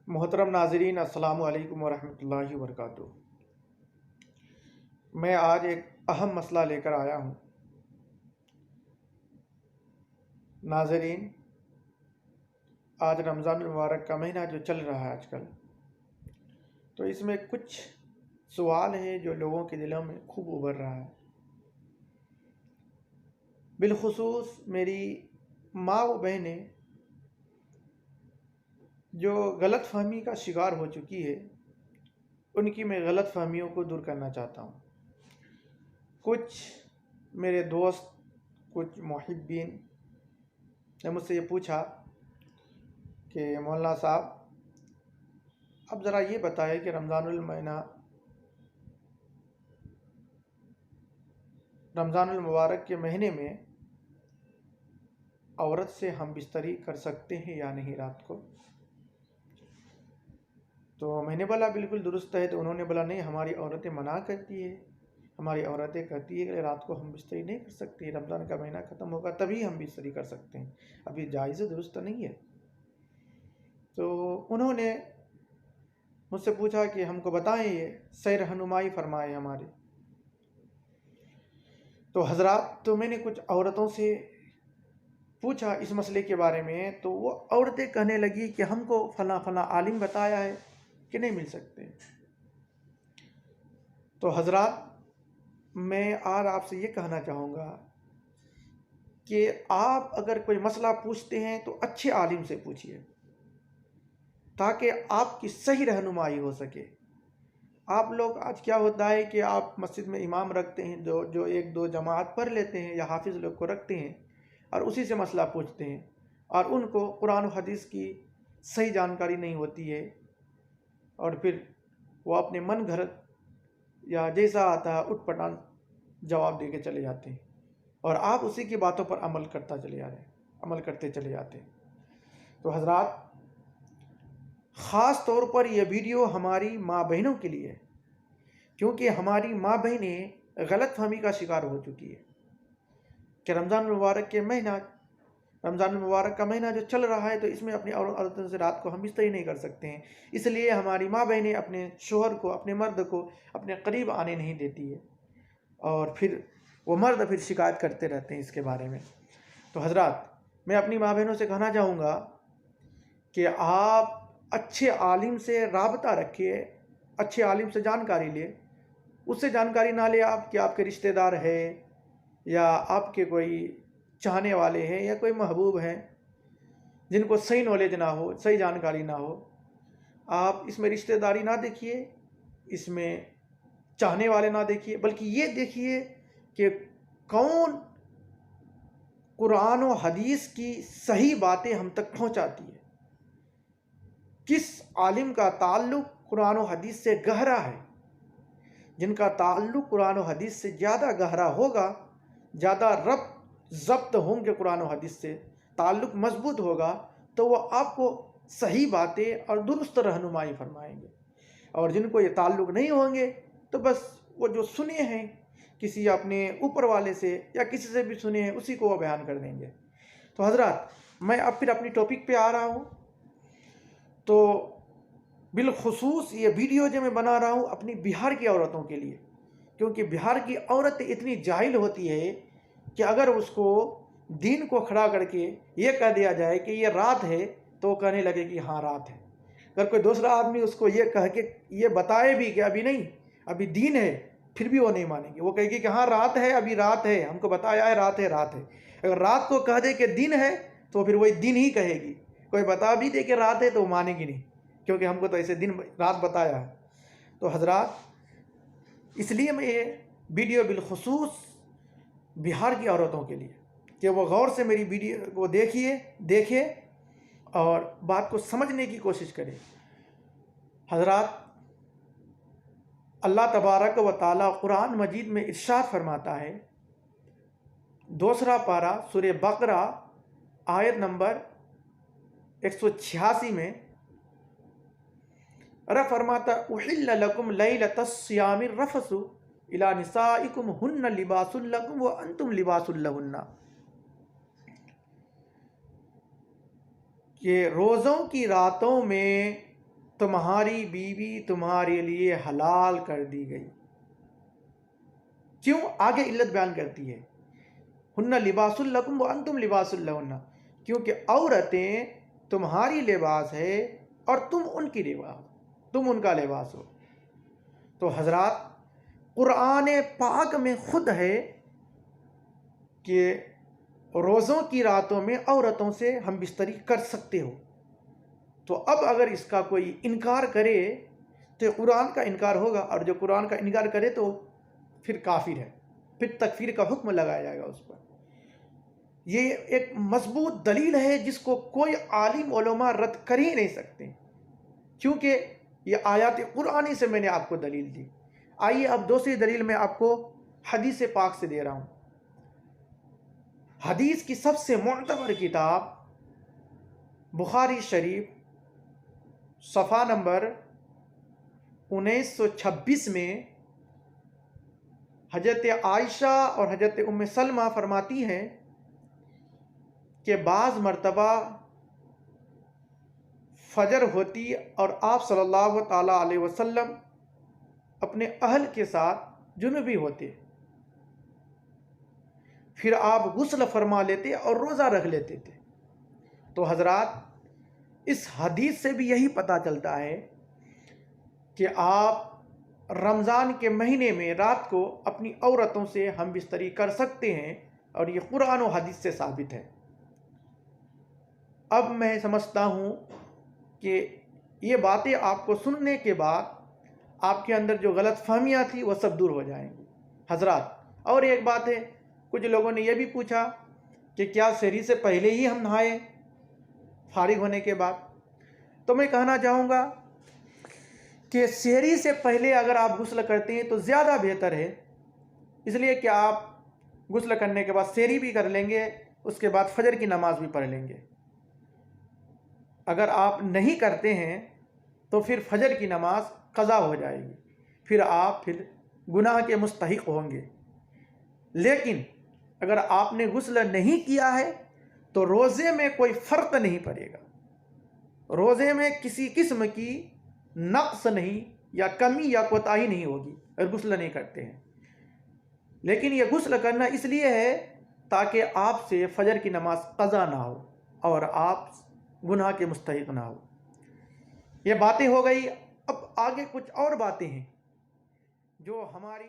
محترم ناظرین، السلام علیکم ورحمۃ اللہ وبرکاتہ۔ میں آج ایک اہم مسئلہ لے کر آیا ہوں۔ ناظرین، آج رمضان المبارک کا مہینہ جو چل رہا ہے آج کل، تو اس میں کچھ سوال ہیں جو لوگوں کے دلوں میں خوب ابھر رہا ہے۔ بالخصوص میری ماں و بہنیں جو غلط فہمی کا شکار ہو چکی ہے، ان کی میں غلط فہمیوں کو دور کرنا چاہتا ہوں۔ کچھ میرے دوست، کچھ محبین نے مجھ سے یہ پوچھا کہ مولانا صاحب، اب ذرا یہ بتائیں کہ رمضان المبارک کے مہینے میں عورت سے ہم بستری کر سکتے ہیں یا نہیں رات کو؟ تو میں نے بولا بالکل درست ہے۔ تو انہوں نے بولا نہیں، ہماری عورتیں منع کرتی ہے، ہماری عورتیں کہتی ہے کہ رات کو ہم بستری نہیں کر سکتے، رمضان کا مہینہ ختم ہوگا تبھی ہم بستری کر سکتے ہیں، ابھی جائز درست نہیں ہے۔ تو انہوں نے مجھ سے پوچھا کہ ہم کو بتائیں، یہ صحیح رہنمائی فرمائے ہماری۔ تو حضرات، تو میں نے کچھ عورتوں سے پوچھا اس مسئلے کے بارے میں، تو وہ عورتیں کہنے لگی کہ ہم کو فلاں فلاں عالم بتایا ہے کہ نہیں مل سکتے۔ تو حضرات، میں آج آپ سے یہ کہنا چاہوں گا کہ آپ اگر کوئی مسئلہ پوچھتے ہیں تو اچھے عالم سے پوچھیے، تاکہ آپ کی صحیح رہنمائی ہو سکے۔ آپ لوگ آج کیا ہوتا ہے کہ آپ مسجد میں امام رکھتے ہیں، جو ایک دو جماعت پڑھ لیتے ہیں یا حافظ لوگ کو رکھتے ہیں اور اسی سے مسئلہ پوچھتے ہیں، اور ان کو قرآن و حدیث کی صحیح جانکاری نہیں ہوتی ہے، اور پھر وہ اپنے من گھڑت یا جیسا آتا ہے اٹھ پٹان جواب دے کے چلے جاتے ہیں، اور آپ اسی کی باتوں پر عمل کرتے چلے جاتے ہیں۔ تو حضرات، خاص طور پر یہ ویڈیو ہماری ماں بہنوں کے لیے ہے، کیونکہ ہماری ماں بہنیں غلط فہمی کا شکار ہو چکی ہے کہ رمضان المبارک کا مہینہ جو چل رہا ہے، تو اس میں اپنی عورتوں سے رات کو ہم بستری نہیں کر سکتے ہیں۔ اس لیے ہماری ماں بہنیں اپنے شوہر کو، اپنے مرد کو اپنے قریب آنے نہیں دیتی ہے، اور پھر وہ مرد پھر شکایت کرتے رہتے ہیں اس کے بارے میں۔ تو حضرات، میں اپنی ماں بہنوں سے کہنا چاہوں گا کہ آپ اچھے عالم سے رابطہ رکھیے، اچھے عالم سے جانکاری لے۔ اس سے جانکاری نہ لے آپ کہ آپ کے رشتہ دار ہے یا آپ کے کوئی چاہنے والے ہیں یا کوئی محبوب ہیں جن کو صحیح نالج نہ ہو، صحیح جانکاری نہ ہو۔ آپ اس میں رشتہ داری نہ دیکھیے، اس میں چاہنے والے نہ دیکھیے، بلکہ یہ دیکھیے کہ کون قرآن و حدیث کی صحیح باتیں ہم تک پہنچاتی ہے، کس عالم کا تعلق قرآن و حدیث سے گہرا ہے۔ جن کا تعلق قرآن و حدیث سے زیادہ گہرا ہوگا، زیادہ ضبط ہوں گے قرآن و حدیث سے، تعلق مضبوط ہوگا، تو وہ آپ کو صحیح باتیں اور درست رہنمائی فرمائیں گے۔ اور جن کو یہ تعلق نہیں ہوں گے، تو بس وہ جو سنے ہیں کسی اپنے اوپر والے سے یا کسی سے بھی سنے ہیں، اسی کو وہ بیان کر دیں گے۔ تو حضرات، میں اب پھر اپنی ٹاپک پہ آ رہا ہوں۔ تو بالخصوص یہ ویڈیو جو میں بنا رہا ہوں اپنی بہار کی عورتوں کے لیے، کیونکہ بہار کی عورت اتنی جاہل ہوتی ہے کہ اگر اس کو دین کو کھڑا کر کے یہ کہہ دیا جائے کہ یہ رات ہے، تو وہ کہنے لگے کہ ہاں رات ہے۔ اگر کوئی دوسرا آدمی اس کو یہ کہہ کے یہ بتائے بھی کہ ابھی نہیں، ابھی دین ہے، پھر بھی وہ نہیں مانیں گے۔ وہ کہے گی کہ ہاں رات ہے، ابھی رات ہے، ہم کو بتایا ہے رات ہے، رات ہے۔ اگر رات کو کہہ دے کہ دن ہے، تو پھر وہی دن ہی کہے گی۔ کوئی بتا بھی دے کہ رات ہے تو وہ مانے گی نہیں، کیونکہ ہم کو تو ایسے دن رات بتایا ہے۔ تو حضرات، اس لیے میں یہ ویڈیو بالخصوص بہار کی عورتوں کے لیے کہ وہ غور سے میری ویڈیو کو دیکھے اور بات کو سمجھنے کی کوشش کرے۔ حضرات، اللہ تبارک و تعالی قرآن مجید میں ارشاد فرماتا ہے، دوسرا پارہ سورہ بقرہ آیت نمبر 186 میں رب فرماتا، احل لکم لیلۃ الصیام الرفث الی نسائکم ہن لباس لکم وانتم لباس لہن، کہ روزوں کی راتوں میں تمہاری بیوی تمہارے لیے حلال کر دی گئی. کیوں؟ آگے علت بیان کرتی ہے، ہن لباس لکم وانتم لباس لہن، کیونکہ عورتیں تمہاری لباس ہے اور تم ان کا لباس ہو. تو حضرات قرآن پاک میں خود ہے کہ روزوں کی راتوں میں عورتوں سے ہم بستری کر سکتے ہو. تو اب اگر اس کا کوئی انکار کرے تو قرآن کا انکار ہوگا، اور جو قرآن کا انکار کرے تو پھر کافر ہے، پھر تکفیر کا حکم لگایا جائے گا اس پر. یہ ایک مضبوط دلیل ہے جس کو کوئی عالم علماء رد کر ہی نہیں سکتے، کیونکہ یہ آیات قرآنی سے میں نے آپ کو دلیل دی. آئیے اب دوسری دلیل میں آپ کو حدیث پاک سے دے رہا ہوں. حدیث کی سب سے معتبر کتاب بخاری شریف صفحہ نمبر 1926 میں حضرت عائشہ اور حضرت ام سلمہ فرماتی ہیں کہ بعض مرتبہ فجر ہوتی اور آپ صلی اللہ تعالیٰ علیہ وسلم اپنے اہل کے ساتھ جنوبی ہوتے، پھر آپ غسل فرما لیتے اور روزہ رکھ لیتے تھے. تو حضرات اس حدیث سے بھی یہی پتہ چلتا ہے کہ آپ رمضان کے مہینے میں رات کو اپنی عورتوں سے ہم بستری کر سکتے ہیں، اور یہ قرآن و حدیث سے ثابت ہے. اب میں سمجھتا ہوں کہ یہ باتیں آپ کو سننے کے بعد آپ کے اندر جو غلط فہمیاں تھیں وہ سب دور ہو جائیں گی. حضرات اور ایک بات ہے، کچھ لوگوں نے یہ بھی پوچھا کہ کیا سحری سے پہلے ہی ہم نہائیں فارغ ہونے کے بعد؟ تو میں کہنا چاہوں گا کہ سحری سے پہلے اگر آپ غسل کرتے ہیں تو زیادہ بہتر ہے، اس لیے کہ آپ غسل کرنے کے بعد سحری بھی کر لیں گے، اس کے بعد فجر کی نماز بھی پڑھ لیں گے. اگر آپ نہیں کرتے ہیں تو پھر فجر کی نماز قضا ہو جائے گی، پھر گناہ کے مستحق ہوں گے. لیکن اگر آپ نے غسل نہیں کیا ہے تو روزے میں کوئی فرق نہیں پڑے گا، روزے میں کسی قسم کی نقص نہیں یا کمی یا کوتاہی نہیں ہوگی اگر غسل نہیں کرتے ہیں. لیکن یہ غسل کرنا اس لیے ہے تاکہ آپ سے فجر کی نماز قضا نہ ہو اور آپ گناہ کے مستحق نہ ہو. یہ باتیں ہو گئی. اب آگے کچھ اور باتیں ہیں جو ہماری